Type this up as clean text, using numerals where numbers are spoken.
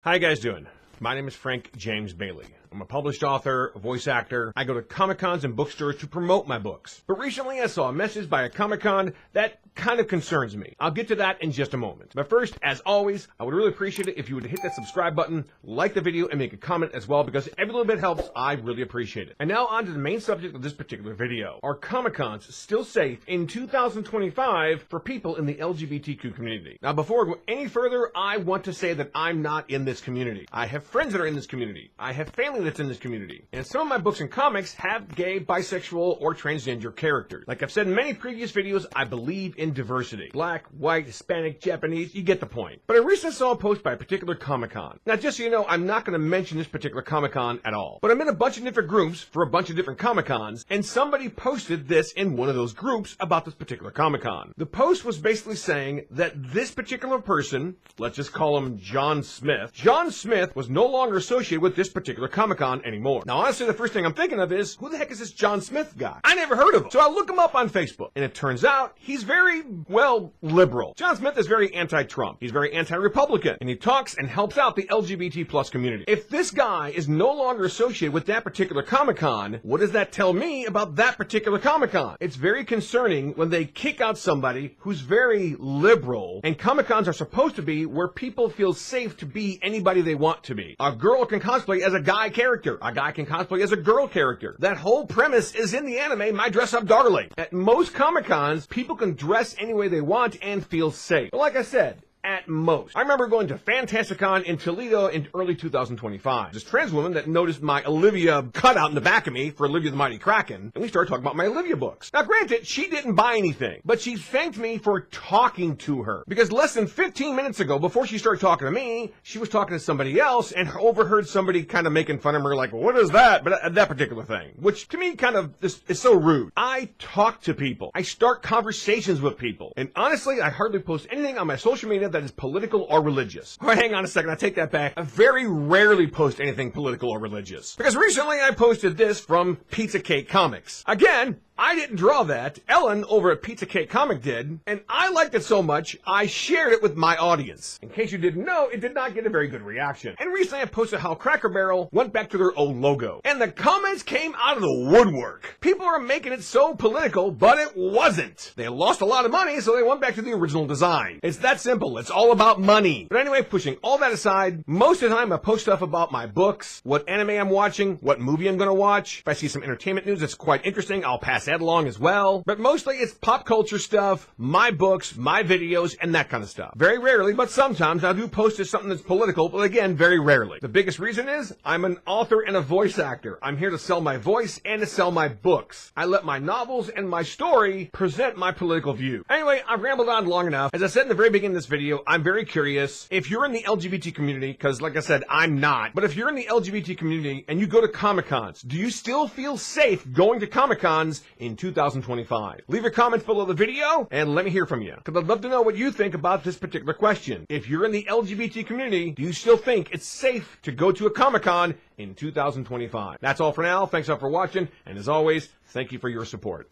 How you guys doing? My name is Frank James Bailey. I'm a published author, a voice actor. I go to Comic-Cons and bookstores to promote my books. But recently I saw a message by a Comic-Con that kind of concerns me. I'll get to that in just a moment. But first, as always, I would really appreciate it if you would hit that subscribe button, like the video, and make a comment as well, because every little bit helps. I really appreciate it. And now on to the main subject of this particular video. Are Comic-Cons still safe in 2025 for people in the LGBTQ community? Now, before I go any further, I want to say that I'm not in this community. I have friends that are in this community. I have family that's in this community. And some of my books and comics have gay, bisexual, or transgender characters. Like I've said in many previous videos, I believe in diversity. Black, white, Hispanic, Japanese, you get the point. But I recently saw a post by a particular Comic-Con. Now, just so you know, I'm not going to mention this particular Comic-Con at all. But I'm in a bunch of different groups for a bunch of different Comic-Cons, and somebody posted this in one of those groups about this particular Comic-Con. The post was basically saying that this particular person, let's just call him John Smith was no longer associated with this particular Comic-Con anymore. Now, honestly, the first thing I'm thinking of is, who the heck is this John Smith guy? I never heard of him. So I look him up on Facebook, and it turns out he's very, well, liberal. John Smith is very anti-Trump. He's very anti-Republican, and he talks and helps out the LGBT plus community. If this guy is no longer associated with that particular Comic-Con, what does that tell me about that particular Comic-Con? It's very concerning when they kick out somebody who's very liberal, and Comic-Cons are supposed to be where people feel safe to be anybody they want to be. A girl can cosplay as a guy character. A guy can cosplay as a girl character. That whole premise is in the anime My Dress Up Darling. At most Comic-Cons, people can dress any way they want and feel safe. But like I said, at most. I remember going to Fantasticon in Toledo in early 2025. This trans woman that noticed my Olivia cutout in the back of me for Olivia the Mighty Kraken, and we started talking about my Olivia books. Now granted, she didn't buy anything, but she thanked me for talking to her. Because less than 15 minutes ago, before she started talking to me, she was talking to somebody else and overheard somebody kind of making fun of her like, what is that? But that particular thing, which to me kind of is so rude. I talk to people. I start conversations with people. And honestly, I hardly post anything on my social media that is political or religious. All right, hang on a second, I take that back. I very rarely post anything political or religious. Because recently I posted this from Pizza Cake Comics. Again, I didn't draw that. Ellen over at Pizza Cake Comic did, and I liked it so much, I shared it with my audience. In case you didn't know, it did not get a very good reaction. And recently I posted how Cracker Barrel went back to their old logo. And the comments came out of the woodwork. People are making it so political, but it wasn't. They lost a lot of money, so they went back to the original design. It's that simple. It's all about money. But anyway, pushing all that aside, most of the time I post stuff about my books, what anime I'm watching, what movie I'm gonna watch. If I see some entertainment news that's quite interesting, I'll pass that along as well. But mostly it's pop culture stuff, my books, my videos, and that kind of stuff. Very rarely, but sometimes I do post something that's political, but again, very rarely. The biggest reason is I'm an author and a voice actor. I'm here to sell my voice and to sell my books. I let my novels and my story present my political view. Anyway, I've rambled on long enough. As I said in the very beginning of this video, I'm very curious if you're in the LGBT community, because like I said, I'm not, but if you're in the LGBT community and you go to Comic-Cons, do you still feel safe going to Comic-Cons in 2025? Leave your comments below the video and let me hear from you, because I'd love to know what you think about this particular question. If you're in the LGBT community, do you still think it's safe to go to a Comic-Con in 2025? That's all for now. Thanks all for watching, and as always, thank you for your support.